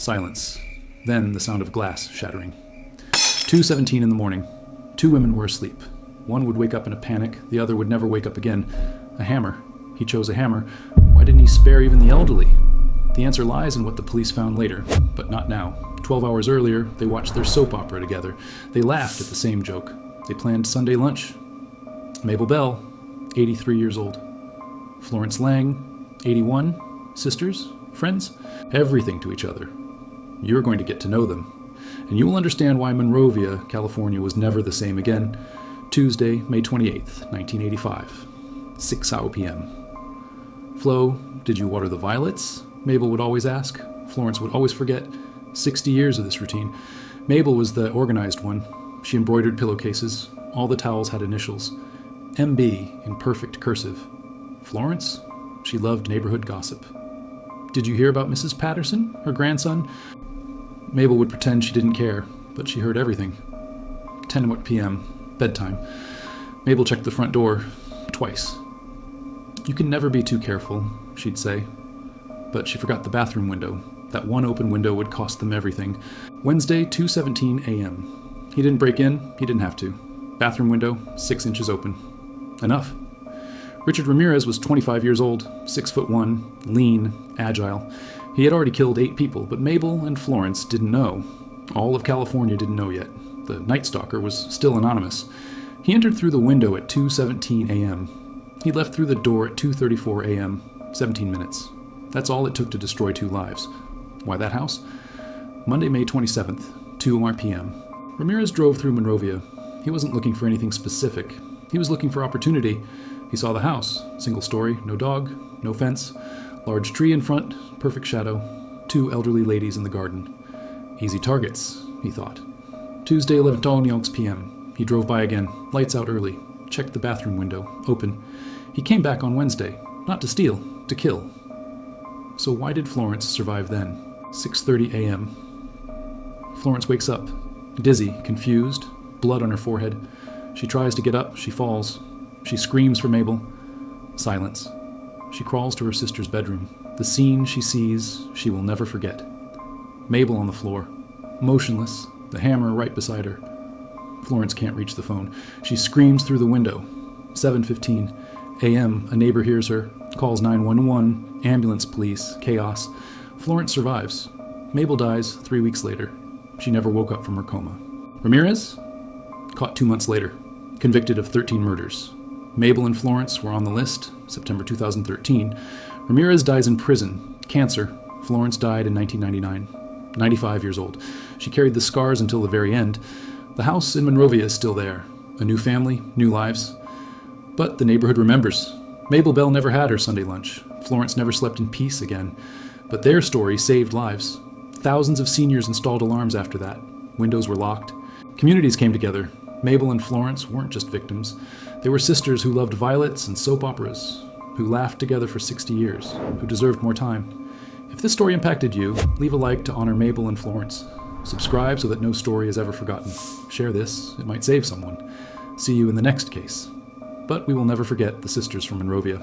Silence. Then the sound of glass shattering. 2:17 in the morning. Two women were asleep. One would wake up in a panic, the other would never wake up again. A hammer. He chose a hammer. Why didn't he spare even the elderly? The answer lies in what the police found later, but not now. 12 hours earlier, they watched their soap opera together. They laughed at the same joke. They planned Sunday lunch. Mabel Bell, 83 years old. Florence Lang, 81. Sisters? Friends? Everything to each other. You're going to get to know them. And you will understand why Monrovia, California was never the same again. Tuesday, May 28th, 1985. 6:00 p.m. Flo, did you water the violets? Mabel would always ask. Florence would always forget. 60 years of this routine. Mabel was the organized one. She embroidered pillowcases. All the towels had initials. MB in perfect cursive. Florence? She loved neighborhood gossip. Did you hear about Mrs. Patterson, her grandson? Mabel would pretend she didn't care, but she heard everything. 10 p.m. Bedtime. Mabel checked the front door twice. You can never be too careful, she'd say. But she forgot the bathroom window. That one open window would cost them everything. Wednesday, 2:17 a.m. He didn't break in. He didn't have to. Bathroom window, 6 inches open. Enough. Richard Ramirez was 25 years old, 6'1", lean, agile. He had already killed 8 people, but Mabel and Florence didn't know. All of California didn't know yet. The Night Stalker was still anonymous. He entered through the window at 2:17 a.m. He left through the door at 2:34 a.m., 17 minutes. That's all it took to destroy 2 lives. Why that house? Monday, May 27th, 2 p.m. Ramirez drove through Monrovia. He wasn't looking for anything specific. He was looking for opportunity. He saw the house. Single story, no dog, no fence. Large tree in front, perfect shadow. 2 elderly ladies in the garden. Easy targets, he thought. Tuesday, 11 p.m. He drove by again. Lights out early. Checked the bathroom window. Open. He came back on Wednesday. Not to steal, to kill. So why did Florence survive then? 6:30 a.m. Florence wakes up. Dizzy, confused, blood on her forehead. She tries to get up. She falls. She screams for Mabel. Silence. She crawls to her sister's bedroom. The scene she sees, she will never forget. Mabel on the floor, motionless, the hammer right beside her. Florence can't reach the phone. She screams through the window. 7:15 a.m. A neighbor hears her, calls 911, ambulance, police, chaos. Florence survives. Mabel dies 3 weeks later. She never woke up from her coma. Ramirez? Caught 2 months later. Convicted of 13 murders. Mabel and Florence were on the list, September 2013. Ramirez dies in prison. Cancer. Florence died in 1999. 95 years old. She carried the scars until the very end. The house in Monrovia is still there. A new family, new lives. But the neighborhood remembers. Mabel Bell never had her Sunday lunch. Florence never slept in peace again. But their story saved lives. Thousands of seniors installed alarms after that. Windows were locked. Communities came together. Mabel and Florence weren't just victims. They were sisters who loved violets and soap operas, who laughed together for 60 years, who deserved more time. If this story impacted you, leave a like to honor Mabel and Florence. Subscribe so that no story is ever forgotten. Share this, it might save someone. See you in the next case. But we will never forget the sisters from Monrovia.